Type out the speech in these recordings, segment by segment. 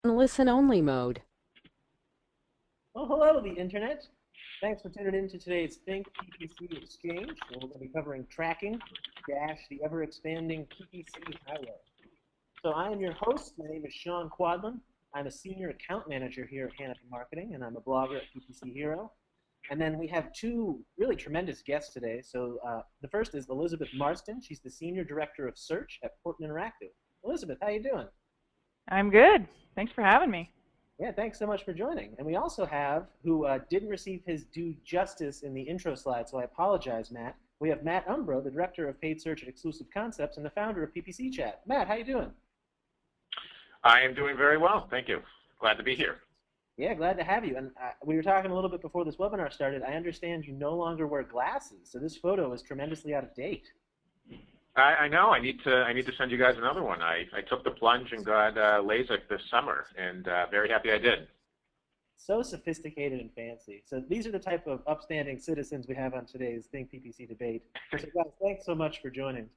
Listen only mode. Well, hello, the internet. Thanks for tuning in to today's Think PPC Exchange, where we're going to be covering tracking, the ever-expanding PPC highway. So I am your host. My name is Sean Quadlin. I'm a senior account manager here at Canopy Marketing, and I'm a blogger at PPC Hero. And then we have two really tremendous guests today. So the first is Elizabeth Marston. She's the senior director of search at Portland Interactive. Elizabeth, how you doing? I'm good. Thanks for having me. Yeah, thanks so much for joining. And we also have, who didn't receive his due justice in the intro slide, so I apologize, Matt. We have Matt Umbro, the director of paid search at Exclusive Concepts and the founder of PPC Chat. Matt, how you doing? I am doing very well, thank you. Glad to be here. Yeah, glad to have you. And we were talking a little bit before this webinar started. I understand you no longer wear glasses, so this photo is tremendously out of date. I know. I need to send you guys another one. I took the plunge and got LASIK this summer, and very happy I did. So sophisticated and fancy. So these are the type of upstanding citizens we have on today's Think PPC debate. So guys, thanks so much for joining.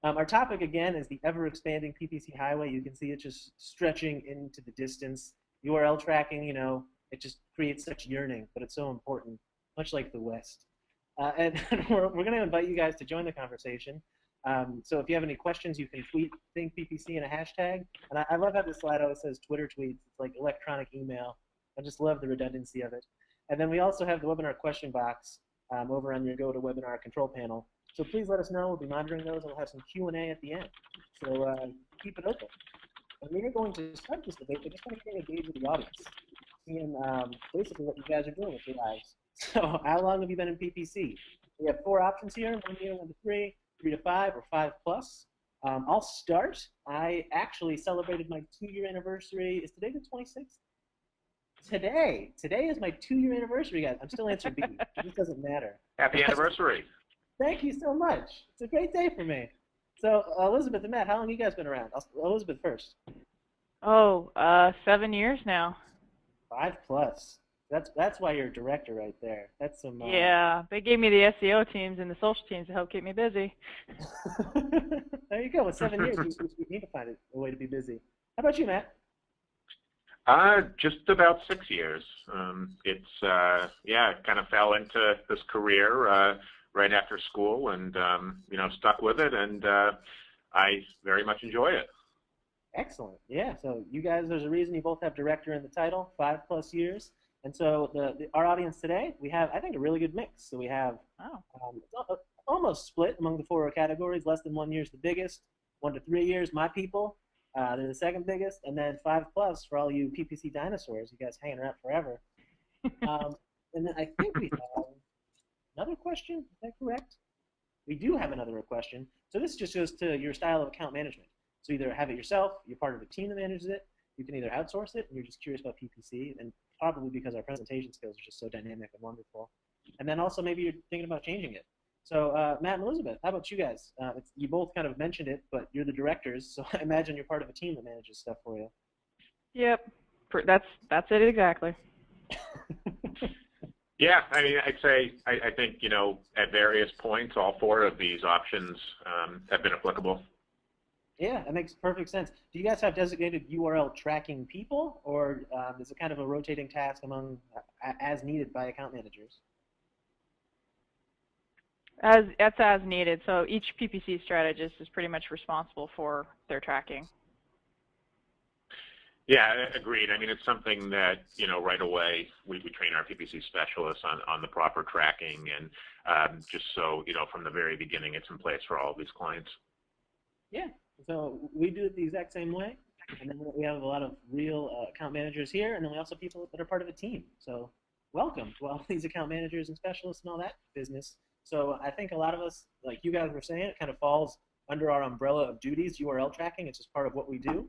Our topic again is the ever-expanding PPC highway. You can see it just stretching into the distance. URL tracking, it just creates such yearning, but it's so important, much like the West. And we're going to invite you guys to join the conversation. So if you have any questions, you can tweet ThinkPPC in a hashtag. And I love how this slide always says Twitter tweets. It's like electronic email. I just love the redundancy of it. And then we also have the webinar question box over on your GoToWebinar control panel. So please let us know. We'll be monitoring those, and we'll have some Q&A at the end. So keep it open. And we are going to start this debate, but just want to get a gauge of the audience, seeing basically what you guys are doing with your lives. So how long have you been in PPC? We have 4 options here: 1 year, 1 to 3, 3 to 5, or 5 plus. I'll start. I actually celebrated my 2-year anniversary. Is today the 26th? Today is my 2-year anniversary, guys. I'm still answering B. This doesn't matter. Happy anniversary. Thank you so much. It's a great day for me. So Elizabeth and Matt, how long have you guys been around? Elizabeth first. Oh, 7 years now. 5 plus. That's why you're a director right there. That's some. Yeah, they gave me the SEO teams and the social teams to help keep me busy. There you go. With 7 years, we need to find a way to be busy. How about you, Matt? Just about 6 years. It kind of fell into this career right after school, and stuck with it, and I very much enjoy it. Excellent. Yeah. So you guys, there's a reason you both have director in the title, 5 plus years. And so our audience today, we have, I think, a really good mix. So we have almost split among the 4 categories. Less than 1 year is the biggest. 1 to 3 years, my people, they're the second biggest. And then 5 plus for all you PPC dinosaurs, you guys hanging around forever. And then I think we have another question. Is that correct? We do have another question. So this just goes to your style of account management. So either have it yourself, you're part of a team that manages it, you can either outsource it, and you're just curious about PPC, and probably because our presentation skills are just so dynamic and wonderful. And then also maybe you're thinking about changing it. So Matt and Elizabeth, how about you guys? You both kind of mentioned it, but you're the directors, so I imagine you're part of a team that manages stuff for you. Yep, that's it exactly. Yeah, I mean, I'd say I think at various points, all 4 of these options have been applicable. Yeah, that makes perfect sense. Do you guys have designated URL tracking people, or is it kind of a rotating task among as needed by account managers? That's as needed. So each PPC strategist is pretty much responsible for their tracking. Yeah, agreed. I mean, it's something that, right away we train our PPC specialists on the proper tracking, and just so, from the very beginning it's in place for all of these clients. Yeah, so we do it the exact same way. And then we have a lot of real account managers here, and then we also have people that are part of a team. So welcome to all these account managers and specialists and all that business. So I think a lot of us, like you guys were saying, it kind of falls under our umbrella of duties, URL tracking. It's just part of what we do.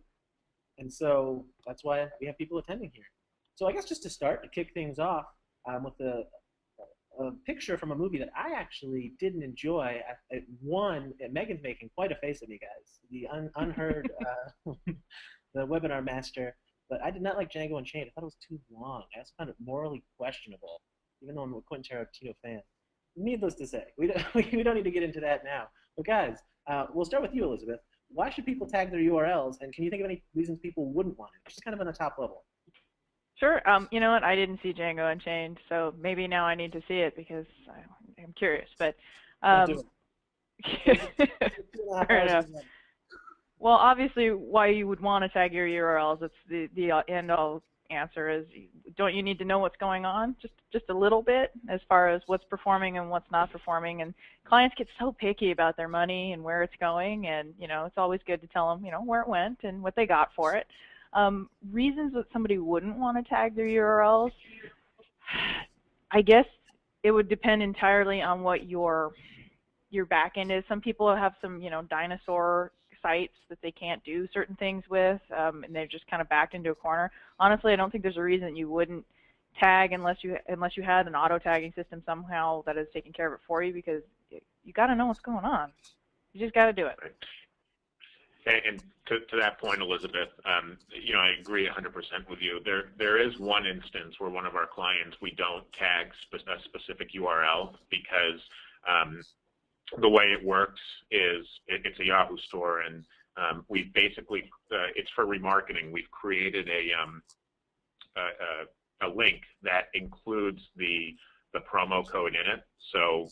And so that's why we have people attending here. So I guess just to start, to kick things off with a picture from a movie that I actually didn't enjoy. Megan's making quite a face at me, guys. The unheard, the webinar master. But I did not like Django Unchained. I thought it was too long. I also found it morally questionable, even though I'm a Quentin Tarantino fan. Needless to say, we don't need to get into that now. But guys, we'll start with you, Elizabeth. why should people tag their URLs, and can you think of any reasons people wouldn't want it? Just kind of on a top level. Sure. You know what? I didn't see Django Unchained, so maybe now I need to see it because I'm curious. But Don't do it. fair enough. Well, obviously, why you would want to tag your URLs, it's the end-all answer is, don't you need to know what's going on? Just a little bit as far as what's performing and what's not performing. And clients get so picky about their money and where it's going, and it's always good to tell them where it went and what they got for it. Reasons that somebody wouldn't want to tag their URLs, I guess it would depend entirely on what your backend is. Some people have some dinosaur sites that they can't do certain things with, and they've just kind of backed into a corner. Honestly, I don't think there's a reason you wouldn't tag unless you had an auto tagging system somehow that is taking care of it for you, because you got to know what's going on. You just got to do it. Right. And to that point, Elizabeth, I agree 100% with you. There is one instance where one of our clients, we don't tag a specific URL because the way it works is it's a Yahoo store, and we basically it's for remarketing. We've created a link that includes the promo code in it, so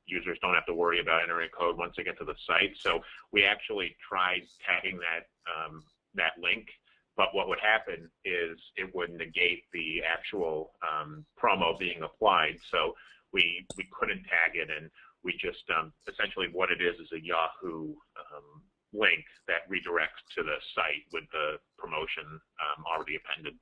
users don't have to worry about entering code once they get to the site. So we actually tried tagging that link, but what would happen is it would negate the actual promo being applied. So we couldn't tag it, and we just essentially what it is a Yahoo link that redirects to the site with the promotion already appended.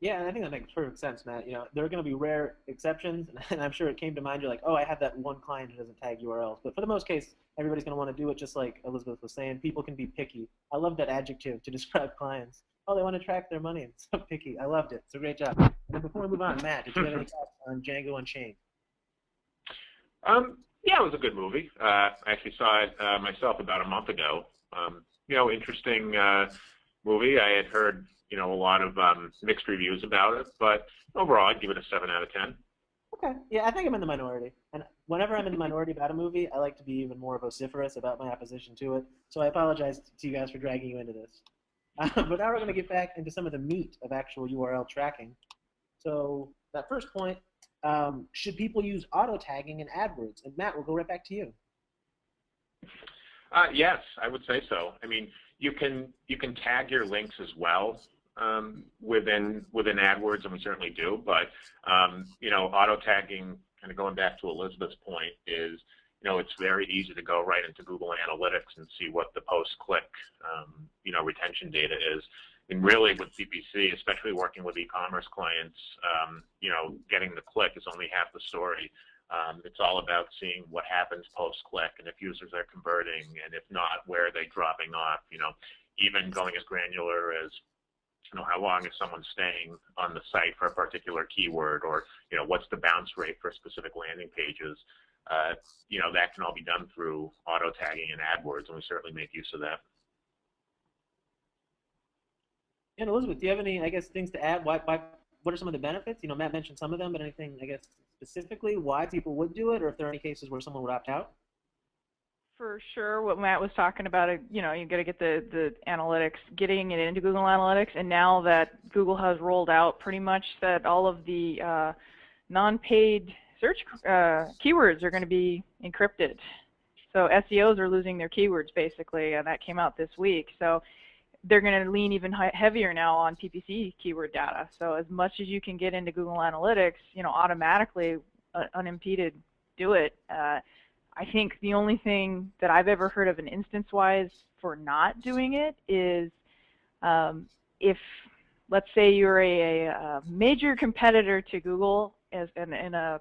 Yeah, and I think that makes perfect sense, Matt. There are going to be rare exceptions, and I'm sure it came to mind. You're like, oh, I have that one client who doesn't tag URLs. But for the most case, everybody's going to want to do it, just like Elizabeth was saying. People can be picky. I love that adjective to describe clients. Oh, they want to track their money, and so picky. I loved it. So great job. And before we move on, Matt, did you have any thoughts on Django Unchained? Yeah, it was a good movie. I actually saw it myself about a month ago. Interesting movie. I had heard a lot of mixed reviews about it, but overall I'd give it a 7 out of 10. Okay. Yeah, I think I'm in the minority. And whenever I'm in the minority about a movie, I like to be even more vociferous about my opposition to it. So I apologize to you guys for dragging you into this. But now we're going to get back into some of the meat of actual URL tracking. So that first point, should people use auto tagging in AdWords? And Matt, we'll go right back to you. Yes, I would say so. I mean, you can tag your links as well within AdWords, and we certainly do. But auto tagging, kind of going back to Elizabeth's point, is it's very easy to go right into Google Analytics and see what the post-click retention data is. And really, with PPC, especially working with e-commerce clients, getting the click is only half the story. It's all about seeing what happens post-click, and if users are converting, and if not, where are they dropping off. Even going as granular as how long is someone staying on the site for a particular keyword, or what's the bounce rate for specific landing pages. That can all be done through auto tagging in AdWords, and we certainly make use of that. And Elizabeth, do you have any, things to add? What are some of the benefits? Matt mentioned some of them, but anything, specifically why people would do it, or if there are any cases where someone would opt out? For sure, what Matt was talking about, you got to get the analytics, getting it into Google Analytics, and now that Google has rolled out pretty much that all of the non-paid search keywords are going to be encrypted. So SEOs are losing their keywords, basically, and that came out this week. So they're going to lean even heavier now on PPC keyword data. So as much as you can get into Google Analytics, automatically, unimpeded, do it. I think the only thing that I've ever heard of an instance-wise for not doing it is if, let's say, you're a major competitor to Google in a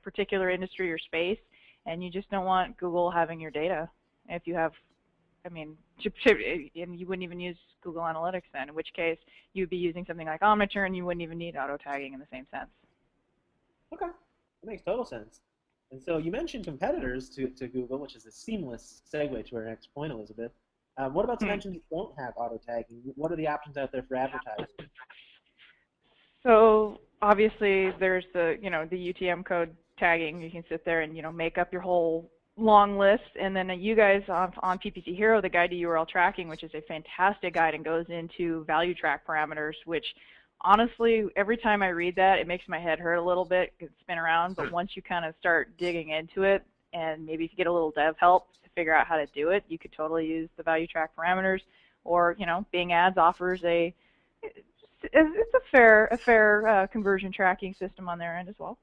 particular industry or space, and you just don't want Google having your data. If you have, and you wouldn't even use Google Analytics then, in which case you'd be using something like Omniture, and you wouldn't even need auto-tagging in the same sense. Okay, that makes total sense. And so you mentioned competitors to Google, which is a seamless segue to our next point, Elizabeth. What about some engines that don't have auto-tagging? What are the options out there for advertising? So obviously there's the, the UTM code tagging. You can sit there and, make up your whole long list, and then you guys on PPC Hero, the guide to URL tracking, which is a fantastic guide and goes into value track parameters, which honestly, every time I read that, it makes my head hurt a little bit, spin around, but once you kind of start digging into it, and maybe if you get a little dev help to figure out how to do it, you could totally use the value track parameters, or, you know, Bing Ads offers it's a fair conversion tracking system on their end as well.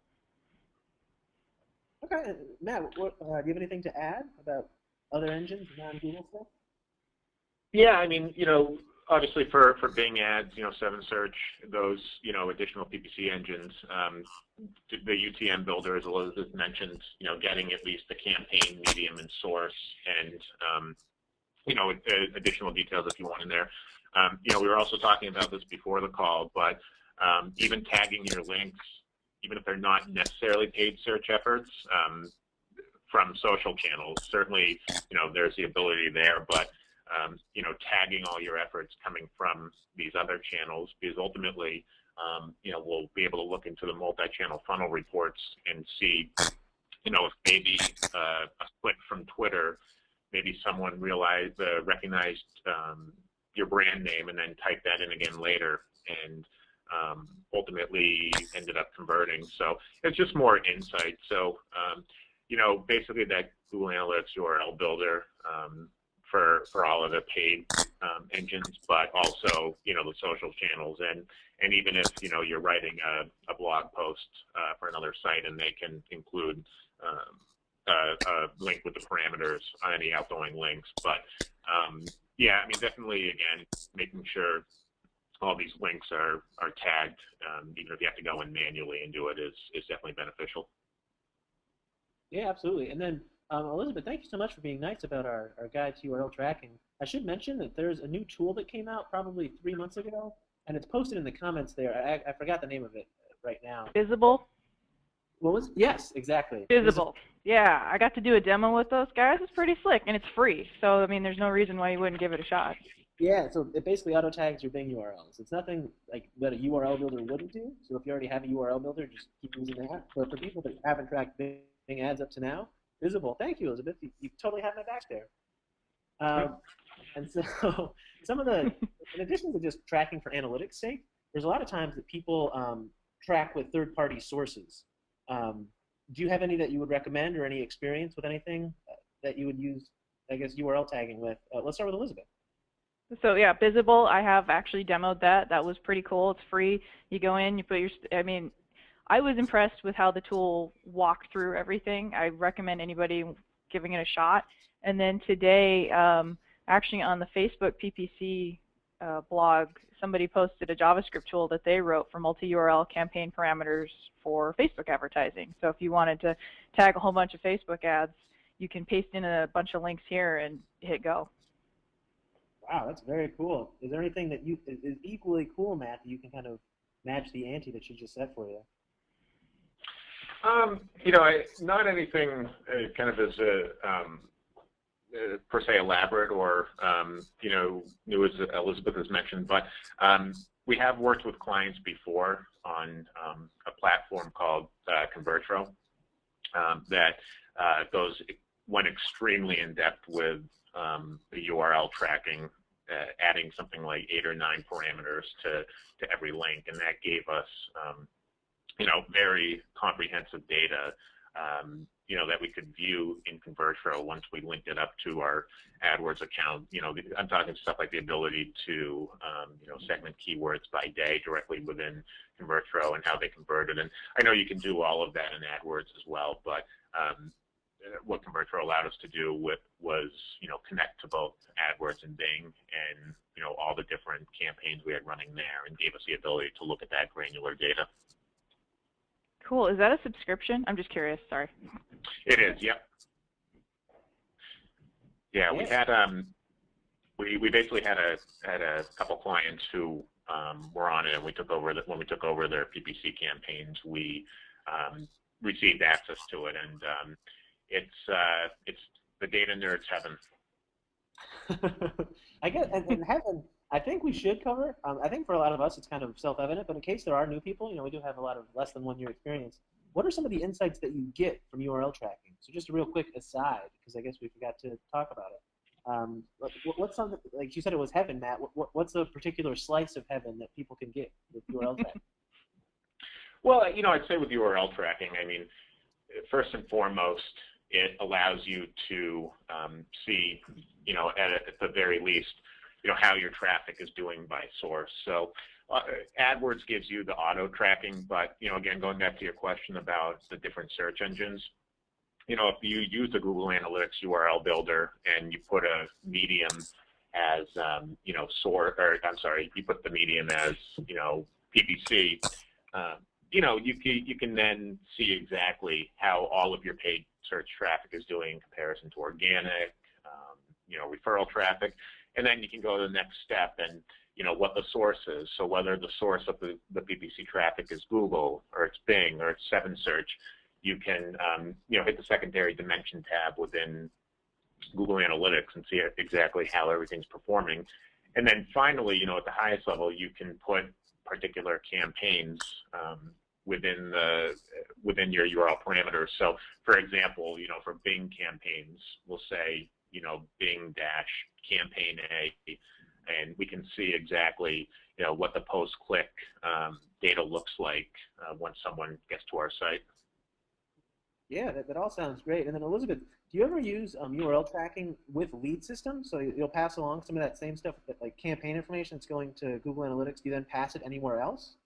Okay, Matt, do you have anything to add about other engines non-Google stuff? Yeah, I mean, you know, obviously for Bing Ads, you know, 7Search, those, you know, additional PPC engines, the UTM builder, as Elizabeth mentioned, you know, getting at least the campaign, medium, and source, and, you know, additional details if you want in there. You know, we were also talking about this before the call, but even tagging your links, even if they're not necessarily paid search efforts, from social channels, certainly, you know, there's the ability there, but you know, tagging all your efforts coming from these other channels, because ultimately, you know, we'll be able to look into the multi-channel funnel reports and see, you know, if maybe a click from Twitter, maybe someone recognized your brand name and then typed that in again later, and ultimately ended up converting. So it's just more insight. So, you know, basically that Google Analytics URL builder, for all of the paid engines, but also, you know, the social channels, and even if, you know, you're writing a blog post for another site and they can include a link with the parameters on any outgoing links. But yeah, I mean, definitely, again, making sure all these links are tagged, even if you have to go in manually and do it, is definitely beneficial. Yeah, absolutely. And then, Elizabeth, thank you so much for being nice about our guide to URL tracking. I should mention that there's a new tool that came out probably 3 months ago, and it's posted in the comments there. I forgot the name of it right now. Visible? What was it? Yes, exactly. Visible. Yeah, I got to do a demo with those guys. It's pretty slick, and it's free. So, I mean, there's no reason why you wouldn't give it a shot. Yeah, so it basically auto tags your Bing URLs. It's nothing like what a URL builder wouldn't do. So if you already have a URL builder, just keep using that. But for people that haven't tracked Bing Ads up to now, Visible. Thank you, Elizabeth. You totally have my back there. And so some of the, in addition to just tracking for analytics' sake, there's a lot of times that people track with third-party sources. Do you have any that you would recommend, or any experience with anything that you would use, I guess, URL tagging with? Let's start with Elizabeth. So yeah, Visible, I have actually demoed that. That was pretty cool. It's free. You go in, you put your, I mean, I was impressed with how the tool walked through everything. I recommend anybody giving it a shot. And then today, actually on the Facebook PPC blog, somebody posted a JavaScript tool that they wrote for multi-URL campaign parameters for Facebook advertising. So if you wanted to tag a whole bunch of Facebook ads, you can paste in a bunch of links here and hit go. Wow, that's very cool. Is there anything that is equally cool, Matt, that you can kind of match the ante that she just set for you? You know, not anything kind of as per se elaborate or you know, new as Elizabeth has mentioned, but we have worked with clients before on a platform called Convertro that went extremely in depth with the URL tracking, adding something like 8 or 9 parameters to every link, and that gave us you know, very comprehensive data, you know, that we could view in Convertro once we linked it up to our AdWords account. You know, I'm talking stuff like the ability to, you know, segment keywords by day directly within Convertro and how they converted. And I know you can do all of that in AdWords as well, but what Convertro allowed us to do was, you know, connect to both AdWords and Bing and, you know, all the different campaigns we had running there, and gave us the ability to look at that granular data. Cool. Is that a subscription? I'm just curious. Sorry. It is. Yep. Yeah, we had we basically had a couple clients who were on it, and we took over when we took over their PPC campaigns. We received access to it, and it's the data nerds heaven. I guess, and heaven, I think we should cover. I think for a lot of us, it's kind of self-evident, but in case there are new people, you know, we do have a lot of less than 1 year experience. what are some of the insights that you get from URL tracking? So just a real quick aside, because I guess we forgot to talk about it. What's something, like you said it was heaven, Matt, what's a particular slice of heaven that people can get with URL tracking? Well, I'd say with URL tracking, I mean, first and foremost, it allows you to see, at the very least, how your traffic is doing by source. So AdWords gives you the auto tracking, but, again, going back to your question about the different search engines, if you use the Google Analytics URL builder and you put a medium as, source, or I'm sorry, you put the medium as, PPC, you can then see exactly how all of your paid search traffic is doing in comparison to organic, referral traffic, and then you can go to the next step and what the source is. So whether the source of the PPC traffic is Google or it's Bing or it's 7Search, you can hit the secondary dimension tab within Google Analytics and see exactly how everything's performing. And then finally, at the highest level, you can put particular campaigns within your URL parameters. So, for example, for Bing campaigns, we'll say Bing - campaign A, and we can see exactly what the post-click data looks like when someone gets to our site. Yeah, that all sounds great. And then Elizabeth, do you ever use URL tracking with lead systems? So you'll pass along some of that same stuff, like campaign information that's going to Google Analytics. Do you then pass it anywhere else?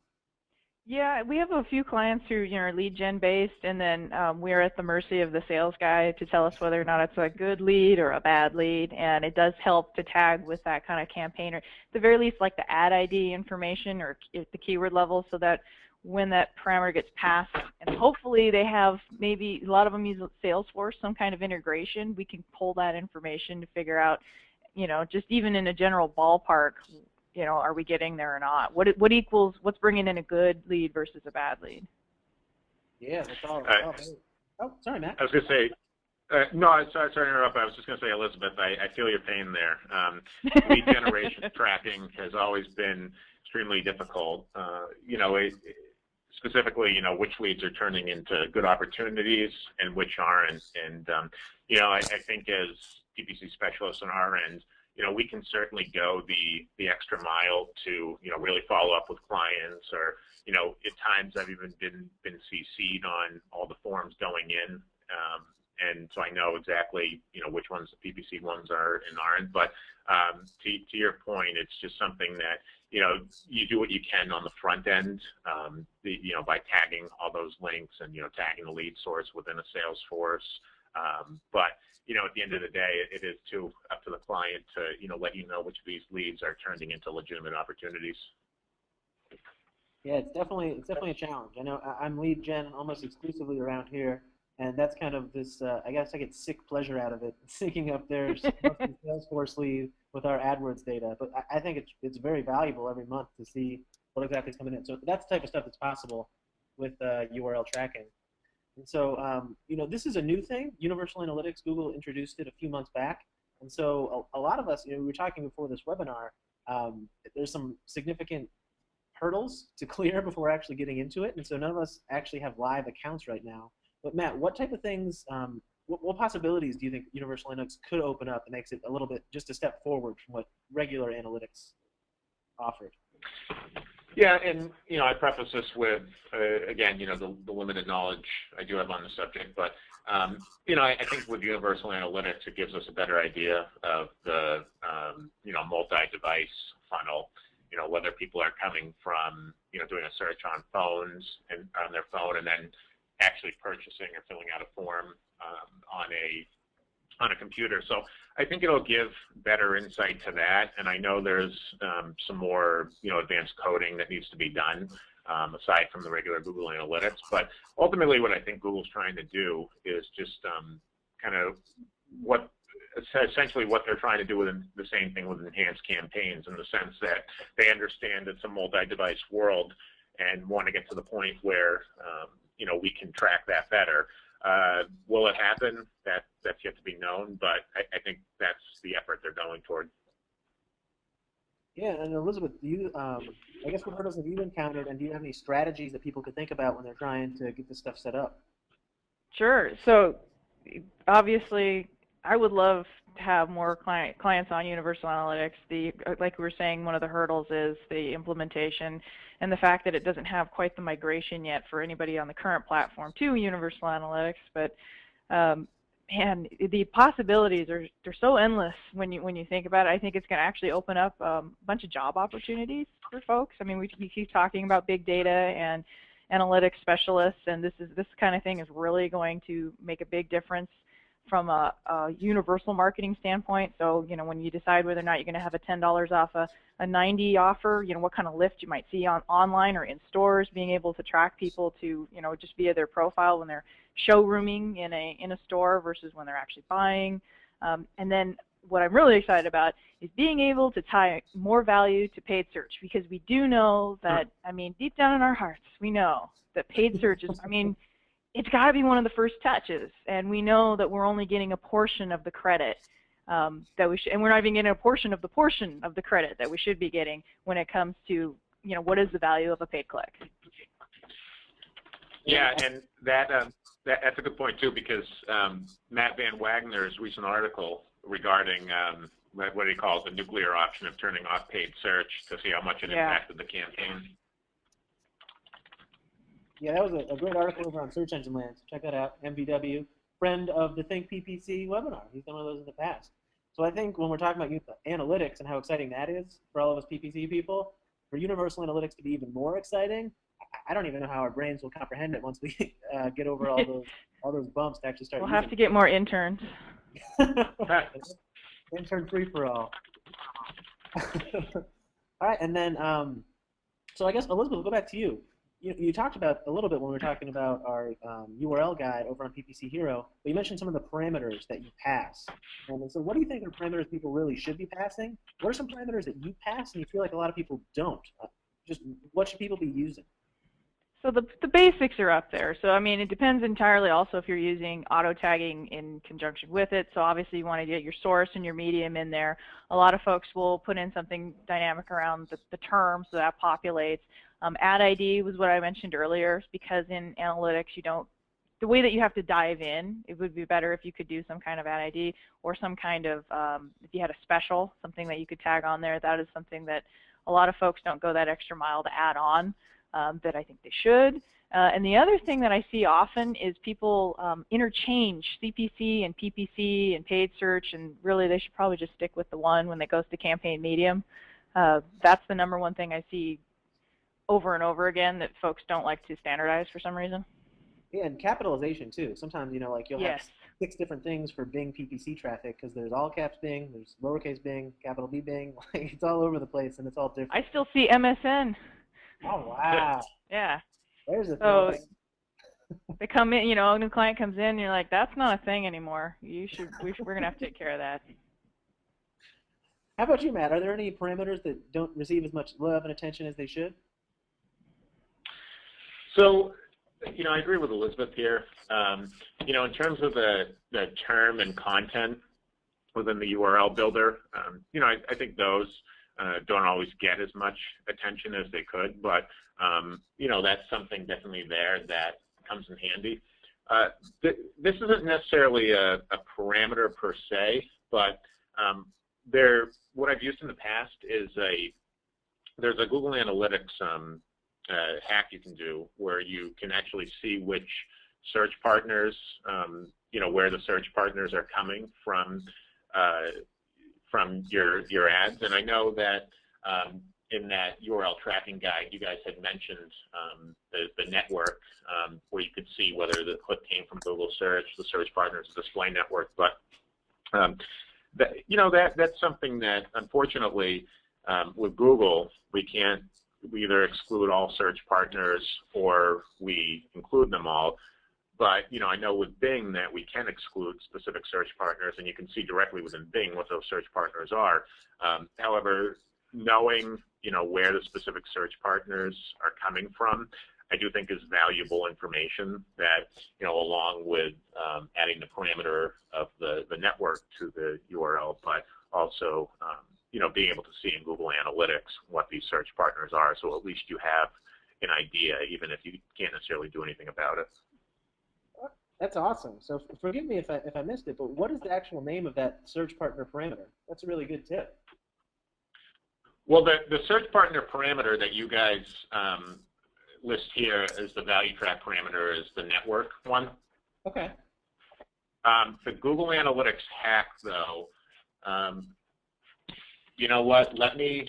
Yeah, we have a few clients who are lead gen based, and then we're at the mercy of the sales guy to tell us whether or not it's a good lead or a bad lead. And it does help to tag with that kind of campaign, or at the very least, like the ad ID information or at the keyword level, so that when that parameter gets passed, and hopefully they have, maybe a lot of them use Salesforce, some kind of integration, we can pull that information to figure out, just even in a general ballpark, are we getting there or not? What's bringing in a good lead versus a bad lead? Yeah, that's all. Oh, sorry, Matt. I was going to say, no, sorry to interrupt. I was just going to say, Elizabeth, I feel your pain there. Lead generation tracking has always been extremely difficult. Specifically, which leads are turning into good opportunities and which aren't. And, I think as PPC specialists on our end, we can certainly go the extra mile to, really follow up with clients, or, at times I've even been CC'd on all the forms going in. And so I know exactly, which ones the PPC ones are and aren't. But to your point, it's just something that, you do what you can on the front end, by tagging all those links and, tagging the lead source within a Salesforce. But, at the end of the day, it is up to the client to, let you know which of these leads are turning into legitimate opportunities. Yeah, it's definitely a challenge. I know I'm lead gen almost exclusively around here, and that's kind of this, I guess I get sick pleasure out of it, syncing up their Salesforce lead with our AdWords data. But I think it's very valuable every month to see what exactly is coming in. So that's the type of stuff that's possible with URL tracking. And so, this is a new thing. Universal Analytics, Google introduced it a few months back. And so a lot of us, we were talking before this webinar, there's some significant hurdles to clear before actually getting into it. And so none of us actually have live accounts right now. But Matt, what type of things, what possibilities do you think Universal Analytics could open up that makes it a little bit, just a step forward from what regular analytics offered? Yeah, and I preface this with again, the limited knowledge I do have on the subject, but I think with Universal Analytics, it gives us a better idea of the multi-device funnel. Whether people are coming from doing a search on phones and on their phone, and then actually purchasing or filling out a form on a computer. So I think it'll give better insight to that. And I know there's some more advanced coding that needs to be done aside from the regular Google Analytics. But ultimately, what I think Google's trying to do is just kind of essentially what they're trying to do with the same thing with enhanced campaigns, in the sense that they understand it's a multi-device world and want to get to the point where we can track that better. Will it happen? That's yet to be known, but I think that's the effort they're going toward. Yeah, and Elizabeth, do you, I guess what hurdles have you encountered, and do you have any strategies that people could think about when they're trying to get this stuff set up? Sure. So obviously, I would love to have more clients on Universal Analytics. Like we were saying, one of the hurdles is the implementation and the fact that it doesn't have quite the migration yet for anybody on the current platform to Universal Analytics. But man, the possibilities they're so endless when you think about it. I think it's going to actually open up a bunch of job opportunities for folks. I mean, we keep talking about big data and analytics specialists, and this kind of thing is really going to make a big difference from a universal marketing standpoint. So, you know, when you decide whether or not you're going to have a $10 off a 90 offer, you know, what kind of lift you might see online or in stores, being able to track people to, you know, just via their profile when they're showrooming in a store versus when they're actually buying. And then what I'm really excited about is being able to tie more value to paid search, because we do know that, I mean, deep down in our hearts, we know that paid search is, I mean, it's got to be one of the first touches, and we know that we're only getting a portion of the credit that we should, and we're not even getting a portion of the credit that we should be getting when it comes to, you know, what is the value of a paid click. Yeah, and that's a good point too, because Matt Van Wagner's recent article regarding what he calls the nuclear option of turning off paid search to see how much it impacted the campaign. Yeah, that was a great article over on Search Engine Land. So check that out. MVW, friend of the Think PPC webinar. He's done one of those in the past. So I think when we're talking about analytics and how exciting that is for all of us PPC people, for Universal Analytics to be even more exciting, I don't even know how our brains will comprehend it once we get over all those bumps to actually start. We'll have to get more interns. Intern free for all. All right, and then so I guess Elizabeth, we'll go back to you. You talked about a little bit when we were talking about our URL guide over on PPC Hero, but you mentioned some of the parameters that you pass. And so what do you think are parameters people really should be passing? What are some parameters that you pass and you feel like a lot of people don't? Just what should people be using? So the basics are up there. So I mean, it depends entirely also if you're using auto tagging in conjunction with it. So obviously you want to get your source and your medium in there. A lot of folks will put in something dynamic around the term, so that populates. Ad ID was what I mentioned earlier, because in analytics you don't, the way that you have to dive in, it would be better if you could do some kind of ad ID or some kind of, if you had a special, something that you could tag on there. That is something that a lot of folks don't go that extra mile to add on. That I think they should. And the other thing that I see often is people interchange CPC and PPC and paid search, and really they should probably just stick with the one when it goes to campaign medium. That's the #1 thing I see over and over again that folks don't like to standardize for some reason. Yeah, and capitalization too. Sometimes, you know, like you'll have 6 different things for Bing PPC traffic because there's all caps Bing, there's lowercase Bing, capital B Bing. Like, it's all over the place and it's all different. I still see MSN. Oh, wow. Yeah. There's a so they come in, you know, a new client comes in and you're like, that's not a thing anymore. We're going to have to take care of that. How about you, Matt? Are there any parameters that don't receive as much love and attention as they should? So, you know, I agree with Elizabeth here. You know, in terms of the term and content within the URL builder, you know, I think those don't always get as much attention as they could, but you know, that's something definitely there that comes in handy. This isn't necessarily a parameter per se, but what I've used in the past is there's a Google Analytics hack you can do where you can actually see which search partners, you know, where the search partners are coming from your ads. And I know that in that URL tracking guide, you guys had mentioned the network where you could see whether the click came from Google search, the search partners, the display network. But you know, that's something that unfortunately with Google we either exclude all search partners or we include them all. But, you know, I know with Bing that we can exclude specific search partners, and you can see directly within Bing what those search partners are. However, knowing, you know, where the specific search partners are coming from, I do think is valuable information that, you know, along with adding the parameter of the network to the URL, but also, being able to see in Google Analytics what these search partners are, so at least you have an idea, even if you can't necessarily do anything about it. That's awesome. So forgive me if I missed it, but what is the actual name of that search partner parameter? That's a really good tip. Well, the search partner parameter that you guys list here as the value track parameter is the network one. Okay. The Google Analytics hack, though, you know what? Let me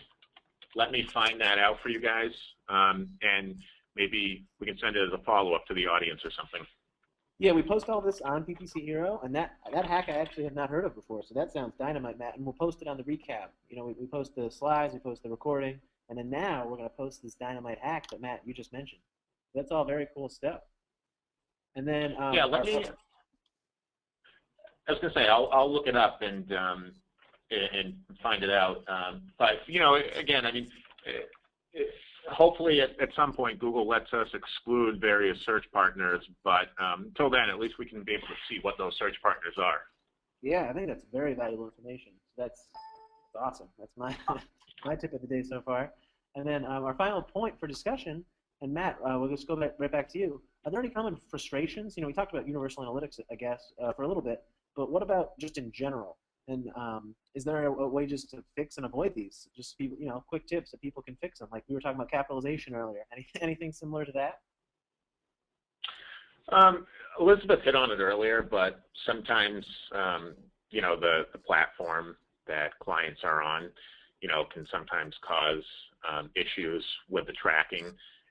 find that out for you guys, and maybe we can send it as a follow-up to the audience or something. Yeah, we post all this on PPC Hero, and that hack I actually have not heard of before, so that sounds dynamite, Matt, and we'll post it on the recap. We post the slides, we post the recording, and then now we're going to post this dynamite hack that, Matt, you just mentioned. That's all very cool stuff. And then yeah, I was going to say, I'll look it up and find it out. But, again, I mean, hopefully at some point Google lets us exclude various search partners, but until then, at least we can be able to see what those search partners are. Yeah, I think that's very valuable information. That's awesome. That's my my tip of the day so far. And then our final point for discussion, and Matt, we'll just go right back to you. Are there any common frustrations? We talked about universal analytics, I guess, for a little bit, but what about just in general? And is there a way just to fix and avoid these? Just people, quick tips that people can fix them. Like we were talking about capitalization earlier. Anything similar to that? Elizabeth hit on it earlier, but sometimes the platform that clients are on, can sometimes cause issues with the tracking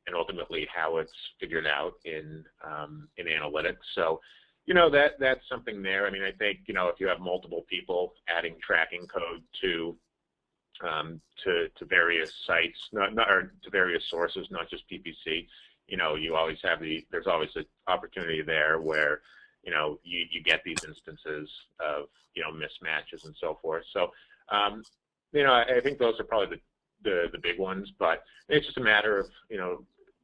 and ultimately how it's figured out in analytics. So. That's something there. I mean, I think, if you have multiple people adding tracking code to various sites, or to various sources, not just PPC, you always have there's always an opportunity there where, you get these instances of, mismatches and so forth. So, I think those are probably the big ones, but it's just a matter of,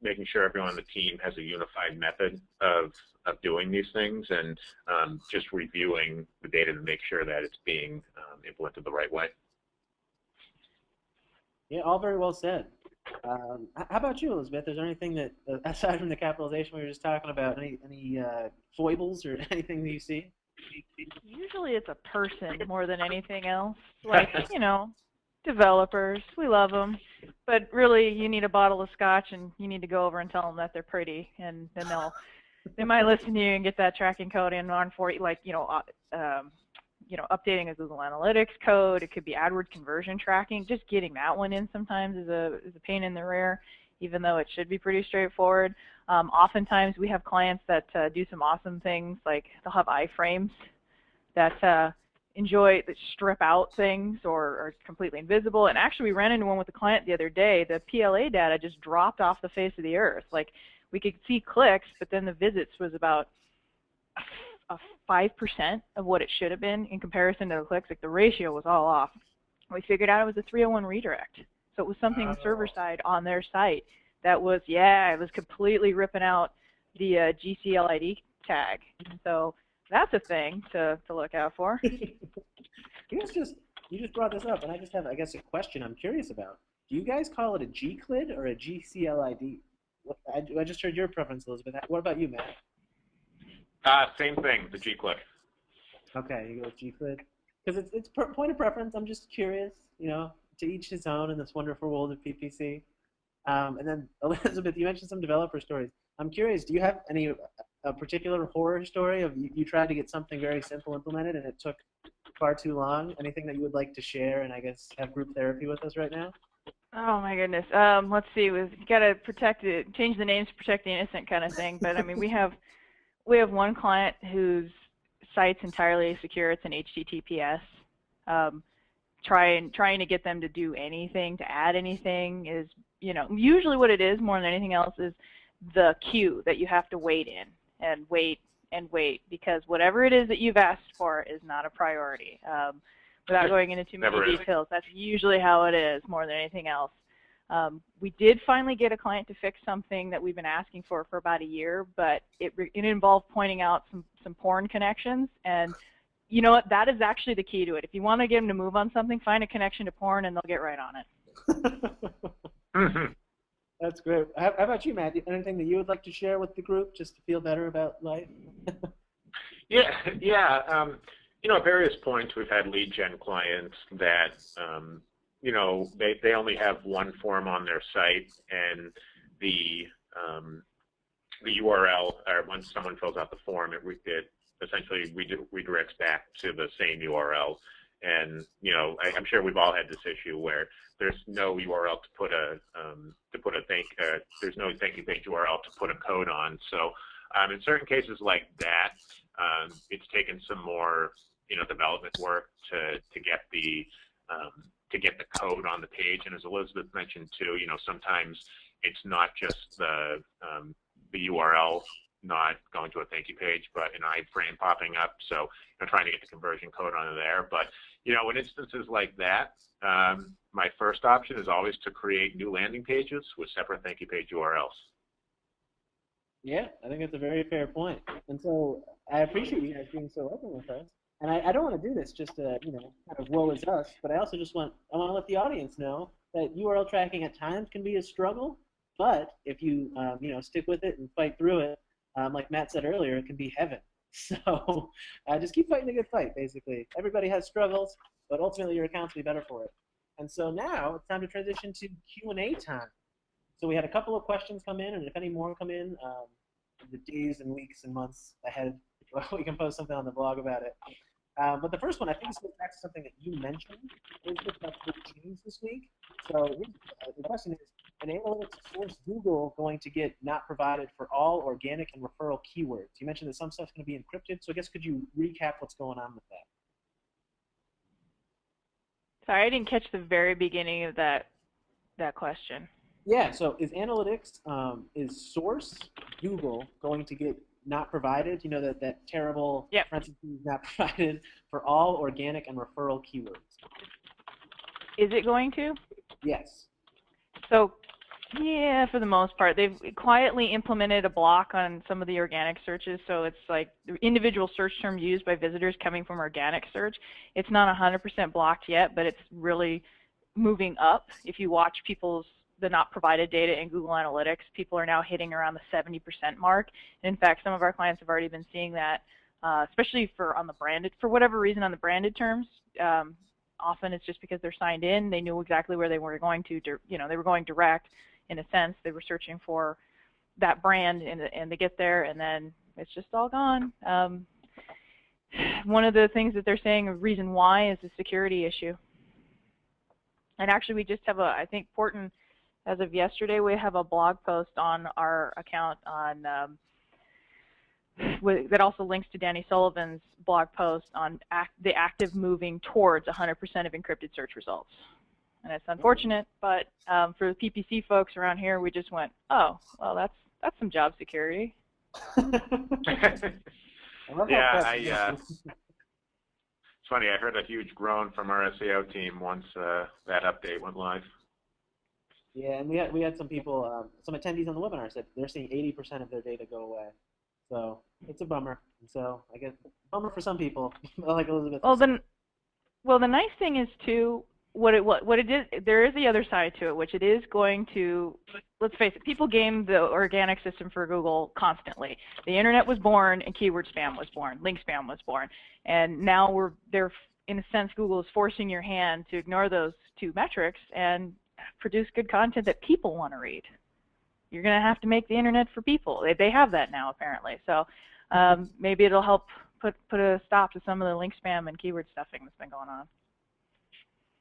making sure everyone on the team has a unified method of doing these things, and just reviewing the data to make sure that it's being implemented the right way. Yeah, all very well said. How about you, Elizabeth? Is there anything that, aside from the capitalization we were just talking about, any foibles or anything that you see? Usually it's a person more than anything else. Like, developers, we love them, but really you need a bottle of scotch and you need to go over and tell them that they're pretty, and then they might listen to you and get that tracking code in on for you, like updating a Google Analytics code. It could be AdWords conversion tracking. Just getting that one in sometimes is a pain in the rear, even though it should be pretty straightforward. Oftentimes we have clients that do some awesome things, like they'll have iframes that strip out things or are completely invisible. And actually we ran into one with a client the other day. The PLA data just dropped off the face of the earth. Like, we could see clicks, but then the visits was about 5% of what it should have been in comparison to the clicks. Like, the ratio was all off. We figured out it was a 301 redirect. So it was something server side on their site that was, it was completely ripping out the GCLID tag. So that's a thing to look out for. You just brought this up, and I just have, I guess, a question I'm curious about. Do you guys call it a GCLID or a GCLID? I just heard your preference, Elizabeth. What about you, Matt? Same thing, the GCLID. Okay, you go with GCLID. Because it's point of preference. I'm just curious, to each his own in this wonderful world of PPC. And then, Elizabeth, you mentioned some developer stories. I'm curious, do you have a particular horror story of you tried to get something very simple implemented and it took far too long? Anything that you would like to share and, I guess, have group therapy with us right now? Oh my goodness. Let's see. We've got to protect it, change the names to protect the innocent kind of thing. But I mean, we have one client whose site's entirely secure. It's an HTTPS. Trying to get them to do anything, to add anything is, usually what it is more than anything else is the queue that you have to wait in and wait and wait, because whatever it is that you've asked for is not a priority. Without going into too many details, that's usually how it is more than anything else. We did finally get a client to fix something that we've been asking for about a year, but it involved pointing out some porn connections, and you know what? That is actually the key to it. If you want to get them to move on something, find a connection to porn, and they'll get right on it. That's great. How about you, Matt? Anything that you would like to share with the group just to feel better about life? Yeah. At various points we've had lead gen clients that, they only have one form on their site, and the URL, or once someone fills out the form, it essentially redirects back to the same URL. And I'm sure we've all had this issue where there's no URL to put there's no thank you page URL to put a code on. So in certain cases like that, it's taken some more development work to get the code on the page. And as Elizabeth mentioned too, sometimes it's not just the URL not going to a thank you page, but an iframe popping up. So trying to get the conversion code onto there. But in instances like that, my first option is always to create new landing pages with separate thank you page URLs. Yeah, I think that's a very fair point. And so I appreciate you guys being so open with us. And I don't want to do this just to, kind of woe is us, but I also want to let the audience know that URL tracking at times can be a struggle, but if you, stick with it and fight through it, like Matt said earlier, it can be heaven. So just keep fighting a good fight, basically. Everybody has struggles, but ultimately your accounts will be better for it. And so now it's time to transition to Q&A time. So we had a couple of questions come in, and if any more come in, the days and weeks and months ahead, we can post something on the blog about it. But the first one, I think, is back to something that you mentioned. It's about the change this week. So the question is, an analytics source Google going to get not provided for all organic and referral keywords? You mentioned that some stuff's going to be encrypted, so I guess could you recap what's going on with that? Sorry, I didn't catch the very beginning of that question. Yeah, so is analytics, is source Google going to get not provided? That terrible parentheses not provided for all organic and referral keywords. Is it going to? Yes. So, yeah, for the most part. They've quietly implemented a block on some of the organic searches, so it's like the individual search term used by visitors coming from organic search. It's not 100% blocked yet, but it's really moving up. If you watch the not provided data in Google Analytics, people are now hitting around the 70% mark. And in fact, some of our clients have already been seeing that, especially for whatever reason on the branded terms. Often it's just because they're signed in. They knew exactly where they were going to, they were going direct in a sense. They were searching for that brand and they get there and then it's just all gone. One of the things that they're saying, a reason why, is the security issue. And actually we just have I think important, as of yesterday, we have a blog post on our account on that also links to Danny Sullivan's blog post on the active moving towards 100% of encrypted search results. And it's unfortunate, but for the PPC folks around here, we just went, oh, well, that's some job security. Yeah, it's funny. I heard a huge groan from our SEO team once that update went live. Yeah, and we had some people, some attendees on the webinar said they're seeing 80% of their data go away. So it's a bummer. And so I guess bummer for some people, like Elizabeth. Well, the nice thing is too, what it is. There is the other side to it, which it is going to. Let's face it, people game the organic system for Google constantly. The internet was born, and keyword spam was born, link spam was born, and now they're in a sense, Google is forcing your hand to ignore those two metrics and produce good content that people want to read. You're going to have to make the internet for people. They have that now, apparently. So maybe it'll help put a stop to some of the link spam and keyword stuffing that's been going on.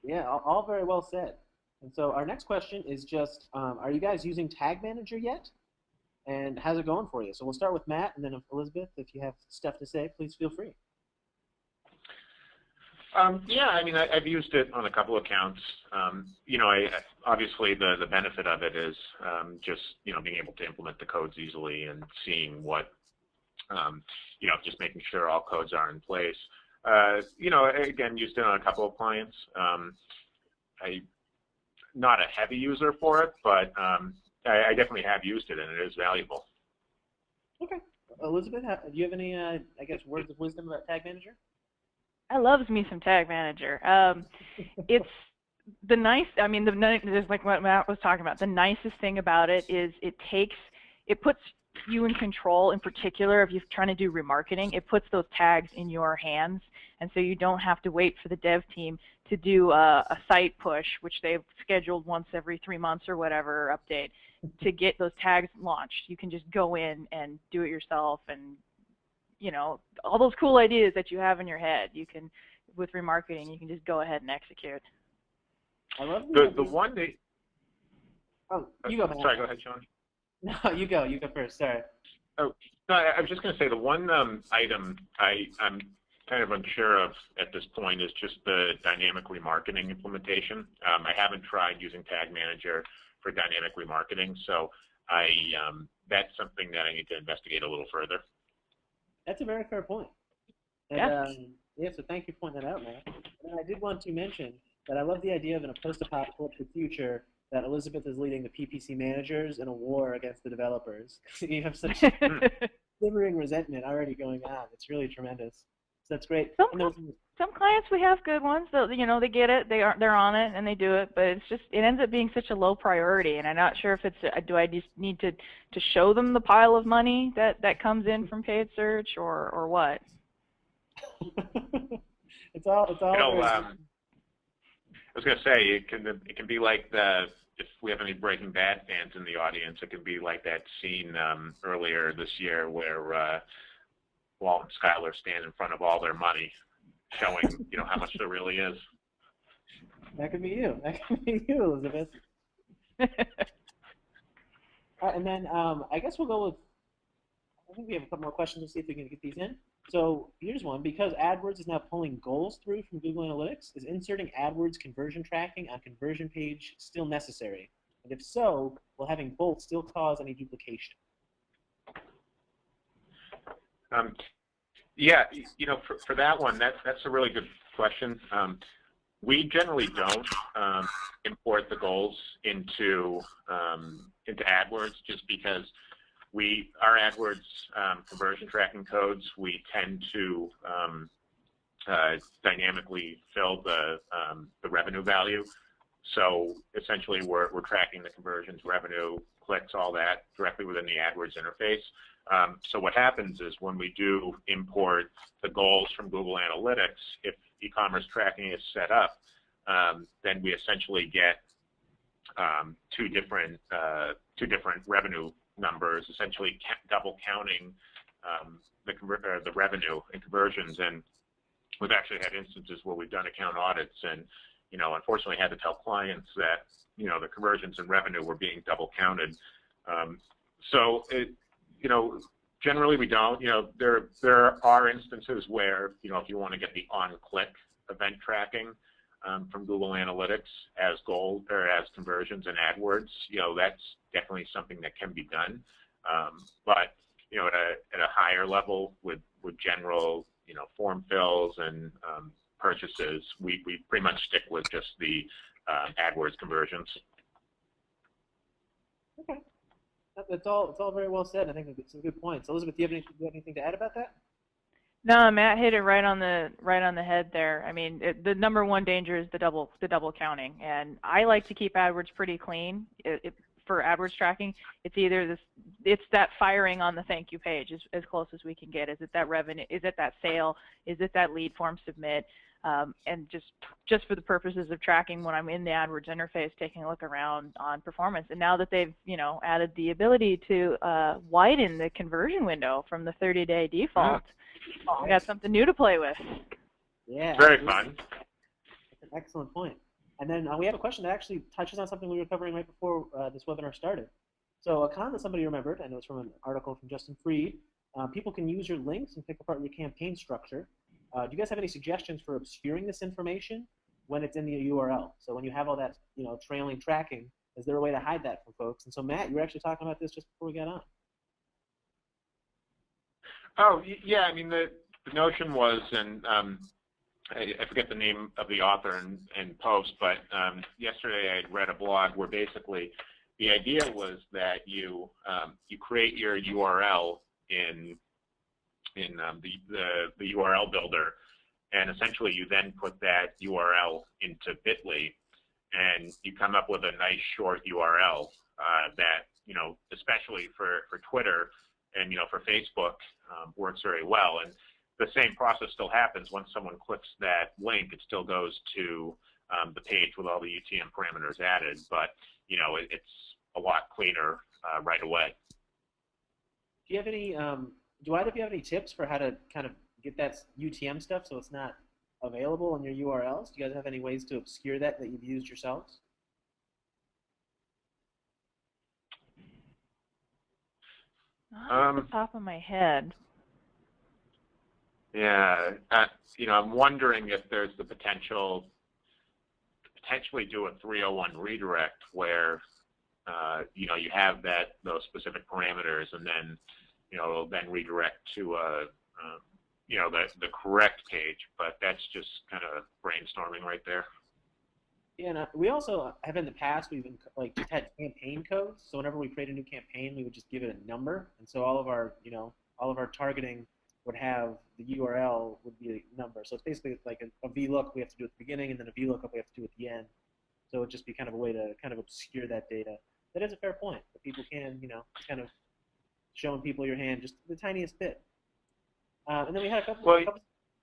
Yeah, all very well said. And so our next question is just, are you guys using Tag Manager yet? And how's it going for you? So we'll start with Matt, and then Elizabeth, if you have stuff to say, please feel free. Yeah, I mean, I've used it on a couple accounts. Obviously the benefit of it is just, being able to implement the codes easily and seeing what, just making sure all codes are in place. Again, used it on a couple of clients. I'm not a heavy user for it, but I definitely have used it, and it is valuable. Okay. Elizabeth, do you have any, words of wisdom about Tag Manager? I loves me some Tag Manager. It's the nice. I mean, just like what Matt was talking about. The nicest thing about it is it puts you in control. In particular, if you're trying to do remarketing, it puts those tags in your hands, and so you don't have to wait for the dev team to do a site push, which they've scheduled once every 3 months or whatever update to get those tags launched. You can just go in and do it yourself, and all those cool ideas that you have in your head, you can, with remarketing, you can just go ahead and execute. I love the one that. Oh, you go. Sorry, go ahead, Sean. No, you go. You go first. Sorry. Oh, no, I was just going to say the one item I'm kind of unsure of at this point is just the dynamic remarketing implementation. I haven't tried using Tag Manager for dynamic remarketing, so that's something that I need to investigate a little further. That's a very fair point. And, yeah. So thank you for pointing that out, Matt. And I did want to mention that I love the idea of in a post-apocalyptic future that Elizabeth is leading the PPC managers in a war against the developers. You have such simmering resentment already going on. It's really tremendous. So that's great. Some clients, we have good ones. They get it. They're on it and they do it. But it ends up being such a low priority. And I'm not sure if do I just need to show them the pile of money that comes in from paid search or what? It's all. I was going to say it can be like if we have any Breaking Bad fans in the audience, it could be like that scene earlier this year where Walt and Skyler stand in front of all their money, showing how much there really is. That could be you. That could be you, Elizabeth. And then I guess we'll go with. I think we have a couple more questions. We'll see if we can get these in. So here's one. Because AdWords is now pulling goals through from Google Analytics, is inserting AdWords conversion tracking on conversion page still necessary? And if so, will having both still cause any duplication? Yeah, for that one, that's a really good question. We generally don't import the goals into AdWords just because our AdWords conversion tracking codes, we tend to dynamically fill the revenue value. So essentially, we're tracking the conversions, revenue, clicks, all that directly within the AdWords interface. So what happens is when we do import the goals from Google Analytics, if e-commerce tracking is set up, then we essentially get two different revenue numbers, essentially double counting the revenue and conversions. And we've actually had instances where we've done account audits and unfortunately had to tell clients that the conversions and revenue were being double counted. So generally we don't. There are instances where if you want to get the on-click event tracking from Google Analytics as goal or as conversions and AdWords, that's definitely something that can be done. But at a higher level with general form fills and purchases, we pretty much stick with just the AdWords conversions. Okay, it's all very well said. I think it's some good points. Elizabeth, do you have anything to add about that? No, Matt hit it right on the head there. I mean, the number one danger is the double counting, and I like to keep AdWords pretty clean. For AdWords tracking, it's that firing on the thank you page as close as we can get. Is it that revenue? Is it that sale? Is it that lead form submit? And just for the purposes of tracking when I'm in the AdWords interface, taking a look around on performance. And now that they've added the ability to widen the conversion window from the 30-day default, we got something new to play with. Yeah, very fun. That's an excellent point. And then we have a question that actually touches on something we were covering right before this webinar started. So a comment that somebody remembered, I know it's from an article from Justin Freed. People can use your links and pick apart your campaign structure. Do you guys have any suggestions for obscuring this information when it's in the URL? So when you have all that trailing tracking, is there a way to hide that from folks? And so Matt, you were actually talking about this just before we got on. Oh yeah, I mean the notion was, and I forget the name of the author and post, but yesterday I read a blog where basically the idea was that you create your URL in the URL builder, and essentially you then put that URL into Bitly, and you come up with a nice short URL that, especially for Twitter and, for Facebook, works very well. And the same process still happens once someone clicks that link. It still goes to the page with all the UTM parameters added, but, it's a lot cleaner right away. Do you have any, do either of you have any tips for how to kind of get that UTM stuff so it's not available in your URLs? Do you guys have any ways to obscure that you've used yourselves? Not off the top of my head. Yeah, I'm wondering if there's the potentially do a 301 redirect where, you have those specific parameters, and then, it'll then redirect to the correct page. But that's just kind of brainstorming right there. Yeah, and we also have in the past, we've just had campaign codes. So whenever we create a new campaign, we would just give it a number, and so all of our targeting would have the URL would be a number. So it's basically like a VLOOK we have to do at the beginning, and then a VLOOKUP we have to do at the end. So it would just be kind of a way to kind of obscure that data. That is a fair point. That people can, kind of showing people your hand just the tiniest bit. And then we had a couple.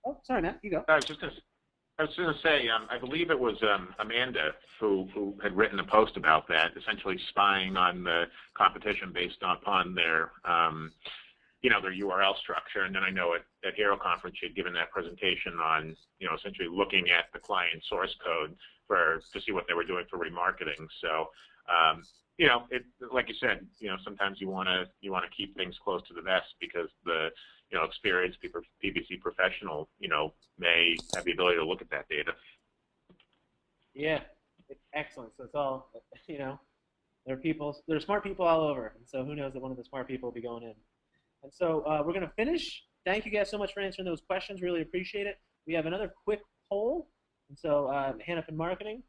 Oh, sorry, Matt, you go. I was going to say, I believe it was Amanda who had written a post about that, essentially spying on the competition based upon their their URL structure. And then I know at Hero Conference she had given that presentation on, essentially looking at the client source code to see what they were doing for remarketing. So, like you said, sometimes you want to keep things close to the vest because the experienced PPC professional, may have the ability to look at that data. Yeah, excellent. So it's all, there are smart people all over, and so who knows that one of the smart people will be going in. And so we're going to finish. Thank you guys so much for answering those questions. Really appreciate it. We have another quick poll. And so, Hannah in marketing,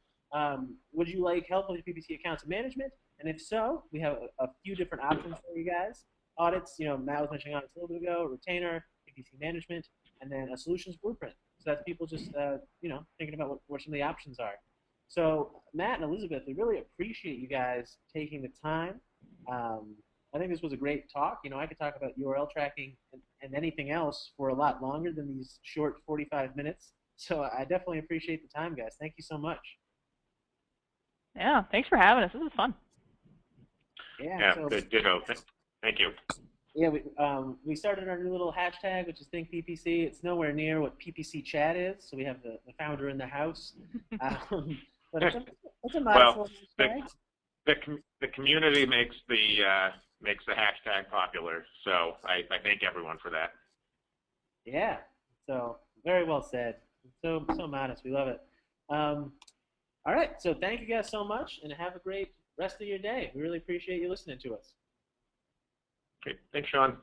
would you like help with PPC accounts and management? And if so, we have a few different options for you guys. Audits, Matt was mentioning audits a little bit ago, retainer, PPC management, and then a solutions blueprint. So that's people just, thinking about what some of the options are. So Matt and Elizabeth, we really appreciate you guys taking the time. I think this was a great talk. I could talk about URL tracking and anything else for a lot longer than these short 45 minutes. So I definitely appreciate the time, guys. Thank you so much. Yeah, thanks for having us. This is fun. Yeah, so, ditto. Thank you. Yeah, we started our new little hashtag, which is ThinkPPC. It's nowhere near what PPC chat is, so we have the founder in the house. But it's a modest hashtag. The community makes the hashtag popular, so I thank everyone for that. Yeah, so very well said. So modest. We love it. All right, so thank you guys so much, and have a great rest of your day. We really appreciate you listening to us. Okay, thanks, Sean.